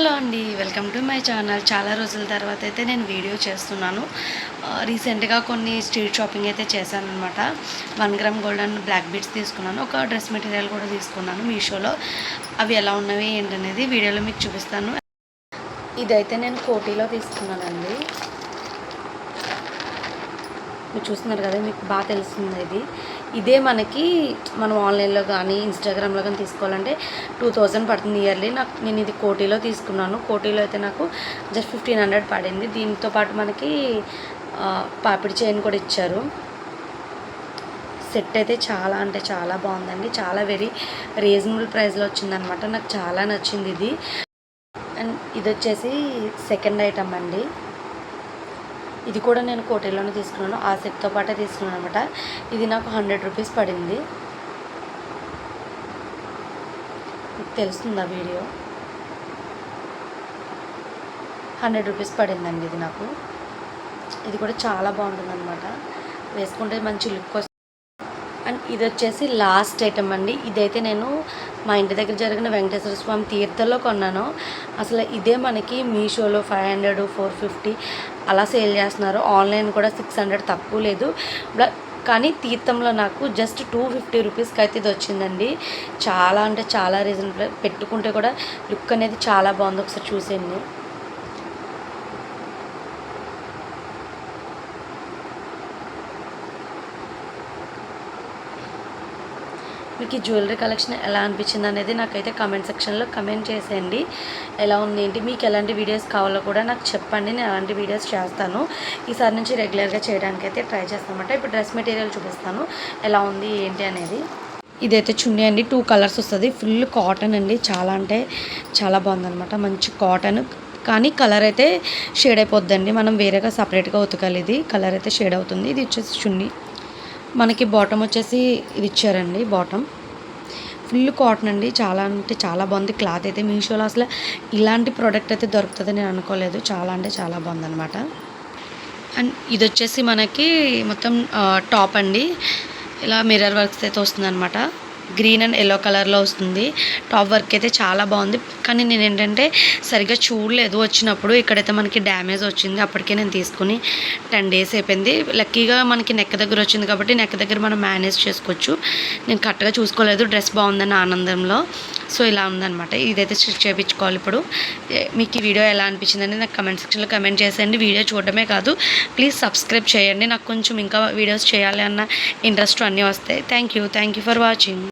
Hello అండి, welcome to my channel. చాలా రోజుల తర్వాత అయితే నేను వీడియో చేస్తున్నాను. రీసెంట్గా కొన్ని స్ట్రీట్ షాపింగ్ అయితే చేశాను అనమాట. 1 gram gold and black beads తీసుకున్నాను. ఒక డ్రెస్ మెటీరియల్ కూడా తీసుకున్నాను మీషోలో. అవి ఎలా ఉన్నవి ఏంటనేది వీడియోలో మీకు చూపిస్తాను. ఇదైతే నేను కోటిలో తీసుకున్నానండి. మీరు చూస్తున్నారు కదా, మీకు బాగా తెలుస్తుంది. ఇదే మనం ఆన్లైన్లో కానీ ఇన్స్టాగ్రామ్లో కానీ తీసుకోవాలంటే 2000 పడుతుంది ఇయర్లీ. నేను ఇది కోటిలో తీసుకున్నాను. కోటిలో అయితే నాకు జస్ట్ 1500 పడింది. దీంతో పాటు మనకి పాపిడి చైన్ కూడా ఇచ్చారు. సెట్ అయితే చాలా అంటే చాలా బాగుందండి. చాలా వెరీ రీజనబుల్ ప్రైస్లో వచ్చిందనమాట. నాకు చాలా నచ్చింది ఇది. అండ్ ఇది వచ్చేసి సెకండ్ ఐటమ్ అండి. ఇది కూడా నేను కోటిలోనే తీసుకున్నాను. ఆ సెట్తో పాటే తీసుకున్నాను అనమాట. ఇది నాకు 100 రూపీస్ పడింది. మీకు తెలుస్తుందా వీడియో? 100 రూపీస్ పడిందండి ఇది నాకు. ఇది కూడా చాలా బాగుంటుంది అనమాట. వేసుకుంటే మంచి లుక్ వస్తుంది. అండ్ ఇది వచ్చేసి లాస్ట్ ఐటమ్ అండి. ఇదైతే నేను మా ఇంటి దగ్గర జరిగిన వెంకటేశ్వర స్వామి తీర్థంలో కొన్నాను. అసలు ఇదే మనకి మీషోలో 500, 450 అలా సేల్ చేస్తున్నారు. ఆన్లైన్ కూడా 600 తక్కువ లేదు. కానీ తీర్థంలో నాకు జస్ట్ 250 రూపీస్కి అయితే ఇది వచ్చిందండి. చాలా అంటే చాలా రీజనబుల్. పెట్టుకుంటే కూడా లుక్ అనేది చాలా బాగుంది. ఒకసారి చూసేయండి. మీకు ఈ జ్యువెలరీ కలెక్షన్ ఎలా అనిపించింది అనేది నాకైతే కామెంట్ సెక్షన్లో కమెంట్ చేసేయండి. ఎలా ఉంది ఏంటి, మీకు ఎలాంటి వీడియోస్ కావాలో కూడా నాకు చెప్పండి. నేను అలాంటి వీడియోస్ చేస్తాను. ఈసారి నుంచి రెగ్యులర్గా చేయడానికి అయితే ట్రై చేస్తానమాట. ఇప్పుడు డ్రెస్ మెటీరియల్ చూపిస్తాను ఎలా ఉంది ఏంటి అనేది. ఇదైతే చున్నీ అండి. 2 కలర్స్ వస్తుంది. ఫుల్ కాటన్ అండి. చాలా అంటే చాలా బాగుందనమాట. మంచి కాటన్, కానీ కలర్ అయితే షేడ్ అయిపోద్దండి. మనం వేరేగా సపరేట్గా ఉతకాలి. ఇది కలర్ అయితే షేడ్ అవుతుంది. ఇది వచ్చేసి చున్నీ. మనకి బాటమ్ వచ్చేసి ఇది ఇచ్చారండి. బాటమ్ ఫుల్ కాటన్ అండి. చాలా అంటే చాలా బాగుంది. క్లాత్ అయితే మీషోలో అసలు ఇలాంటి ప్రోడక్ట్ అయితే దొరుకుతుంది నేను అనుకోలేదు. చాలా అంటే చాలా బాగుందన్నమాట. అండ్ ఇది వచ్చేసి మనకి మొత్తం టాప్ అండి. ఇలా మిర్రర్ వర్క్స్ అయితే వస్తుందన్నమాట. గ్రీన్ అండ్ ఎల్లో కలర్లో వస్తుంది. టాప్ వర్క్ అయితే చాలా బాగుంది. కానీ నేను ఏంటంటే సరిగ్గా చూడలేదు వచ్చినప్పుడు. ఇక్కడైతే మనకి డ్యామేజ్ వచ్చింది. అప్పటికే నేను తీసుకుని 10 డేస్ అయిపోయింది. లక్కీగా మనకి నెక్ దగ్గర వచ్చింది కాబట్టి నెక్ దగ్గర మనం మేనేజ్ చేసుకోవచ్చు. నేను కరెక్ట్గా చూసుకోలేదు. డ్రెస్ బాగుందని ఆనందంలో. సో ఇలా ఉందన్నమాట. ఇదైతే స్టిచ్ చేయించుకోవాలి ఇప్పుడు. మీకు ఈ వీడియో ఎలా అనిపించిందని నాకు కమెంట్ సెక్షన్లో కమెంట్ చేసేయండి. వీడియో చూడటమే కాదు, ప్లీజ్ సబ్స్క్రైబ్ చేయండి. నాకు కొంచెం ఇంకా వీడియోస్ చేయాలి అన్న ఇంట్రెస్ట్ అన్నీ వస్తాయి. Thank you for watching.